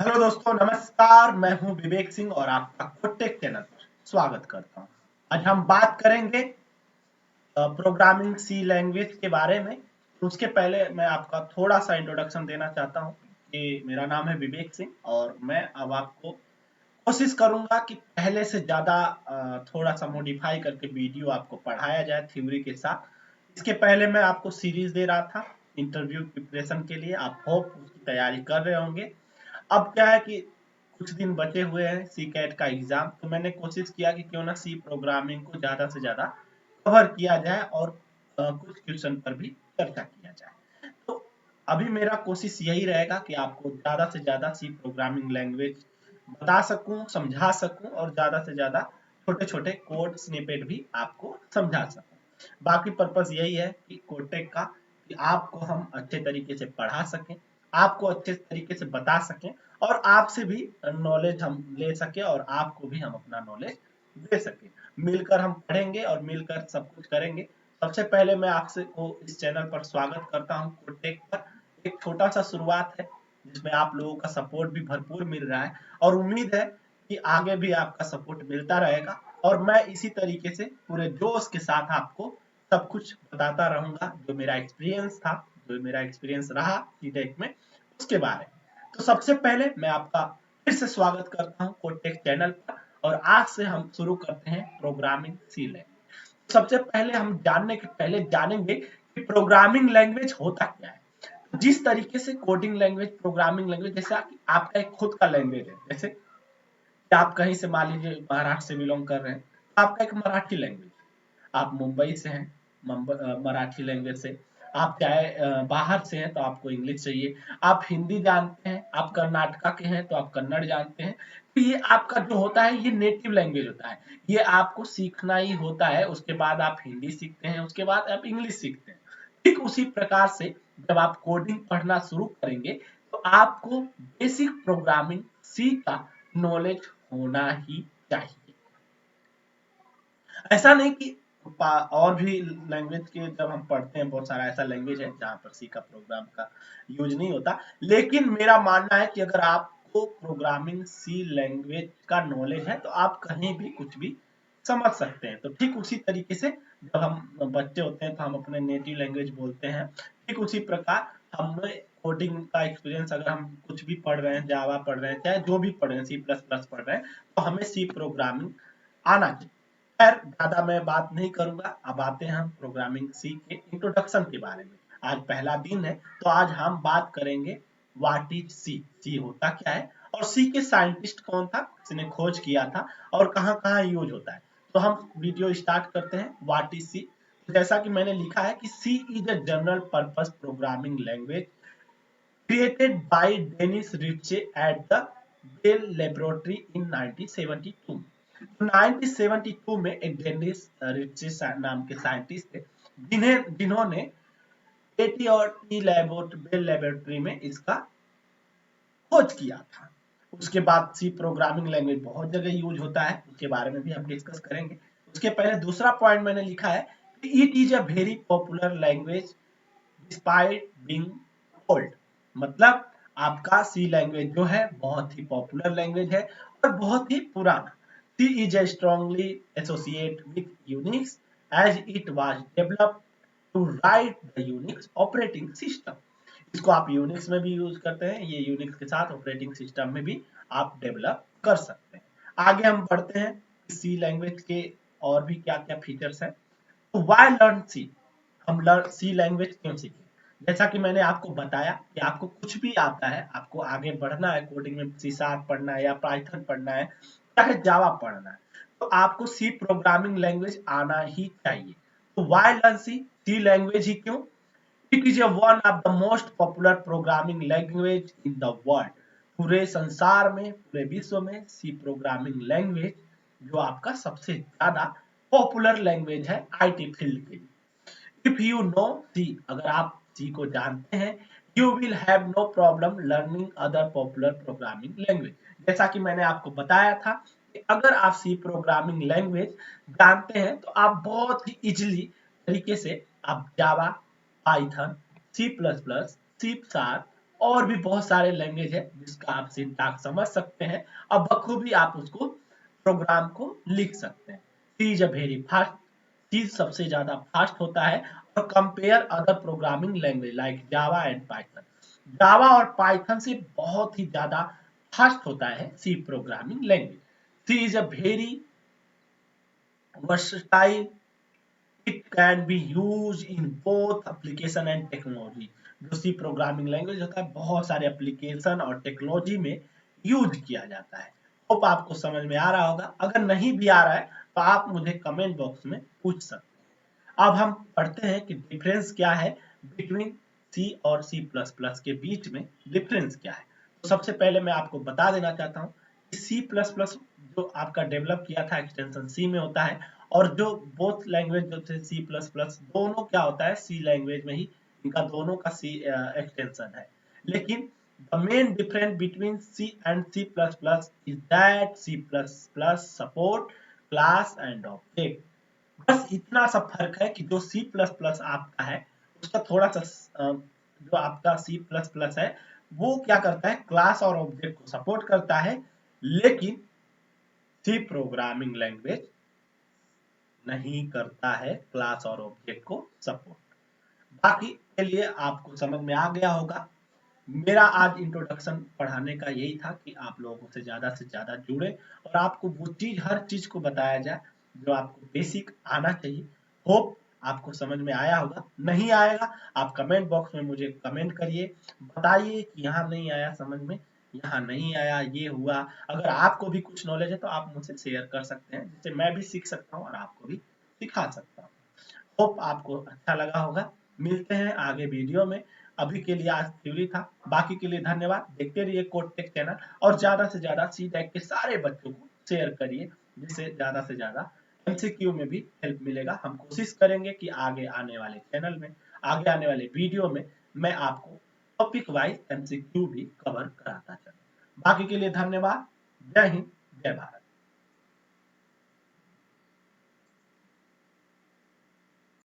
Hello दोस्तों, नमस्कार। मैं हूं विवेक सिंह और आपका कोटेक चैनल पर स्वागत करता हूं। आज हम बात करेंगे प्रोग्रामिंग सी लैंग्वेज के बारे में। तो उसके पहले मैं आपका थोड़ा सा इंट्रोडक्शन देना चाहता हूं कि मेरा नाम है विवेक सिंह और मैं अब आपको कोशिश करूंगा कि पहले से ज्यादा थोड़ा सा मॉडिफाई करके वीडियो आपको पढ़ाया जाए थ्योरी के साथ। इसके पहले मैं आपको सीरीज दे रहा था इंटरव्यू प्रिपरेशन के लिए। आप होप उसकी तैयारी कर रहे होंगे। अब क्या है कि कुछ दिन बचे हुए हैं सी कैट का एग्जाम, तो मैंने कोशिश किया कि क्यों ना सी प्रोग्रामिंग को ज्यादा से ज्यादा कवर किया जाए और कुछ क्वेश्चन पर भी चर्चा किया जाए। तो अभी मेरा कोशिश यही रहेगा कि आपको ज्यादा से ज्यादा सी प्रोग्रामिंग लैंग्वेज बता सकूं, समझा सकूं और ज्यादा से ज्यादा छोटे छोटे कोड स्निपेट भी आपको समझा सकूं। बाकी पर्पस यही है कि कोटेक का कि आपको हम अच्छे तरीके से पढ़ा सकें, आपको अच्छे तरीके से बता सकें और आपसे भी नॉलेज हम ले सके और आपको भी हम अपना नॉलेज दे सके। मिलकर हम पढ़ेंगे और मिलकर सब कुछ करेंगे। सबसे पहले मैं आपसे को इस चैनल पर स्वागत करता हूं कोटेक पर। एक छोटा सा शुरुआत है जिसमें आप लोगों का सपोर्ट भी भरपूर मिल रहा है और उम्मीद है कि आगे भी आपका सपोर्ट मिलता रहेगा और मैं इसी तरीके से पूरे जोश के साथ आपको सब कुछ बताता रहूंगा जो मेरा एक्सपीरियंस था, जो मेरा एक्सपीरियंस रहा सीटेक में, उसके बारे में। तो सबसे पहले मैं आपका फिर से स्वागत करता हूं कोटेक चैनल पर और आज से हम शुरू करते हैं प्रोग्रामिंग सी लैंग्वेज। सबसे पहले हम जानने के पहले जानेंगे कि प्रोग्रामिंग लैंग्वेज होता क्या है। जिस तरीके से कोडिंग लैंग्वेज, प्रोग्रामिंग लैंग्वेज, जैसे आपका एक खुद का लैंग्वेज है, जैसे कि आप कहीं से मान लीजिए महाराष्ट्र से बिलोंग कर रहे हैं तो आपका एक मराठी लैंग्वेज, आप मुंबई से हैं, मराठी लैंग्वेज से। आप चाहे बाहर से हैं तो आपको इंग्लिश चाहिए। आप हिंदी जानते हैं, आप कर्नाटका के हैं तो आप कन्नड़ जानते हैं। तो ये आपका जो होता है ये नेटिव लैंग्वेज होता है। ये आपको सीखना ही होता है। उसके बाद आप हिंदी सीखते हैं, उसके बाद आप इंग्लिश सीखते हैं। ठीक उसी प्रकार से जब आप कोडिंग पढ़ना शुरू करेंगे तो आपको बेसिक प्रोग्रामिंग सी का नॉलेज होना ही चाहिए। ऐसा नहीं कि और भी लैंग्वेज के जब हम पढ़ते हैं, बहुत सारा ऐसा लैंग्वेज है जहाँ पर सी का प्रोग्राम का यूज नहीं होता। लेकिन मेरा मानना है कि अगर आपको प्रोग्रामिंग सी लैंग्वेज का नॉलेज है तो आप कहीं भी कुछ भी समझ सकते हैं। तो ठीक उसी तरीके से जब हम बच्चे होते हैं तो हम अपने नेटिव लैंग्वेज बोलते हैं। ठीक उसी प्रकार हमें कोडिंग का एक्सपीरियंस, अगर हम कुछ भी पढ़ रहे हैं, जावा पढ़ रहे हैं, चाहे जो भी पढ़ रहे हैं, सी प्लस प्लस पढ़ रहे हैं, तो हमें सी प्रोग्रामिंग आना चाहिए। खैर, ज्यादा मैं बात नहीं करूंगा। अब आते हैं हम प्रोग्रामिंग सी के इंट्रोडक्शन के बारे में। आज पहला दिन है तो आज हम बात करेंगे व्हाट इज सी, सी होता क्या है और सी के साइंटिस्ट कौन था, किसने खोज किया था और कहाँ कहाँ यूज होता है। तो हम वीडियो स्टार्ट करते हैं। What is C. जैसा कि मैंने लिखा है कि C is a general purpose programming language created by Dennis Ritchie at the Bell Laboratory in 1972। 1972 में एक डेनिस रिचे नाम के साइंटिस्ट थे जिन्होंने एटी और टी बेल लेबोरेटरी में इसका खोज किया था। उसके बाद सी प्रोग्रामिंग लैंग्वेज बहुत जगह यूज होता है, उसके बारे में भी हम डिस्कस करेंगे। उसके पहले दूसरा पॉइंट मैंने लिखा है कि it is a very popular language despite being old. मतलब आपका सी लैंग्वेज जो है बहुत ही पॉपुलर लैंग्वेज है और बहुत ही पुराना। C is strongly associate with Unix as it was developed to write the Unix operating system. इसको आप यूनिक्स में भी यूज करते हैं, ये यूनिक्स के साथ ऑपरेटिंग सिस्टम में भी आप डेवलप कर सकते हैं। आगे हम बढ़ते हैं सी लैंग्वेज के और भी क्या क्या फीचर्स हैं। तो वाई लर्न सी, हम लर्न सी लैंग्वेज क्यों सीखें। जैसा कि मैंने आपको बताया कि आपको कुछ भी आता है, आपको आगे बढ़ना है कोडिंग में, सी शार्प पढ़ना है या पाइथन पढ़ना है, चाहे जावा पढ़ना है, तो आपको सी प्रोग्रामिंग लैंग्वेज आना ही चाहिए। तो वाई लर्न सी, सी लैंग्वेज ही क्यों? It is one of the most popular programming language in the world. पूरे संसार में, पूरे विश्व में सी प्रोग्रामिंग लैंग्वेज जो आपका सबसे ज्यादा पॉपुलर लैंग्वेज है आईटी फील्ड के लिए। इफ यू नो सी, अगर आप सी को जानते हैं, you will have no problem learning other popular programming language. जैसा कि मैंने आपको बताया था कि अगर आप सी प्रोग्रामिंग लैंग्वेज जानते हैं तो आप बहुत ही इजीली तरीके से आप Java, Python, C plus plus, C sharp और भी बहुत सारे लैंग्वेज है जिसका आप सिंटैक्स समझ सकते हैं और बखूबी आप उसको प्रोग्राम को लिख सकते हैं। C is a very fast, C सबसे ज्यादा फास्ट होता है और compare other programming language like Java and Python, Java और पाइथन से बहुत ही ज्यादा फास्ट होता है C programming language. C is a very versatile, it can be used in both application and technology। जो सी प्रोग्रामिंग लैंग्वेज होता है बहुत सारे एप्लीकेशन और टेक्नोलॉजी में यूज किया जाता है। होप आपको समझ में आ रहा होगा, अगर नहीं भी आ रहा है तो आप मुझे कमेंट बॉक्स में पूछ सकते हैं। अब हम पढ़ते हैं कि डिफरेंस क्या है बिटवीन सी और सी प्लस प्लस के बीच में डिफरेंस क्या है। तो सबसे पहले मैं आपको बता देना चाहता हूँ कि सी प्लस प्लस जो आपका डेवलप किया था एक्सटेंशन सी में होता है और जो बोथ लैंग्वेज जो थे सी प्लस प्लस दोनों क्या होता है सी लैंग्वेज में ही इनका दोनों का सी एक्सटेंशन है। लेकिन the main difference between C and C plus plus is that C plus plus support class and object. बस इतना सा फर्क है कि जो सी प्लस प्लस आपका है उसका थोड़ा सा जो आपका सी प्लस प्लस है वो क्या करता है क्लास और ऑब्जेक्ट को सपोर्ट करता है, लेकिन सी प्रोग्रामिंग लैंग्वेज नहीं करता है क्लास और ऑब्जेक्ट को सपोर्ट। बाकी के लिए आपको समझ में आ गया होगा। मेरा आज इंट्रोडक्शन पढ़ाने का यही था कि आप लोगों से ज्यादा जुड़े और आपको वो चीज हर चीज को बताया जाए जो आपको बेसिक आना चाहिए। होप आपको समझ में आया होगा, नहीं आएगा आप कमेंट बॉक्स में मुझे कमेंट करिए, बताइए कि यहाँ नहीं आया समझ में, यहाँ नहीं आया, ये हुआ। अगर आपको भी कुछ नॉलेज है तो आप मुझसे शेयर कर सकते हैं जिससे मैं भी सीख सकता हूँ और आपको भी सिखा सकता हूँ। होप आपको अच्छा लगा होगा। मिलते हैं आगे वीडियो में। अभी के लिए आज थ्योरी था, बाकी के लिए धन्यवाद। देखते रहिए कोड टेक चैनल और ज्यादा से ज्यादा सी टेक के सारे बच्चों को शेयर करिए जिससे ज्यादा से ज्यादा एमसीक्यू में भी हेल्प मिलेगा। हम कोशिश करेंगे कि आगे आने वाले चैनल में, आगे आने वाले वीडियो में मैं आपको टॉपिक वाइज एमसीक्यू भी कवर कराता चलूं। बाकी के लिए धन्यवाद। जय हिंद, जय भारत।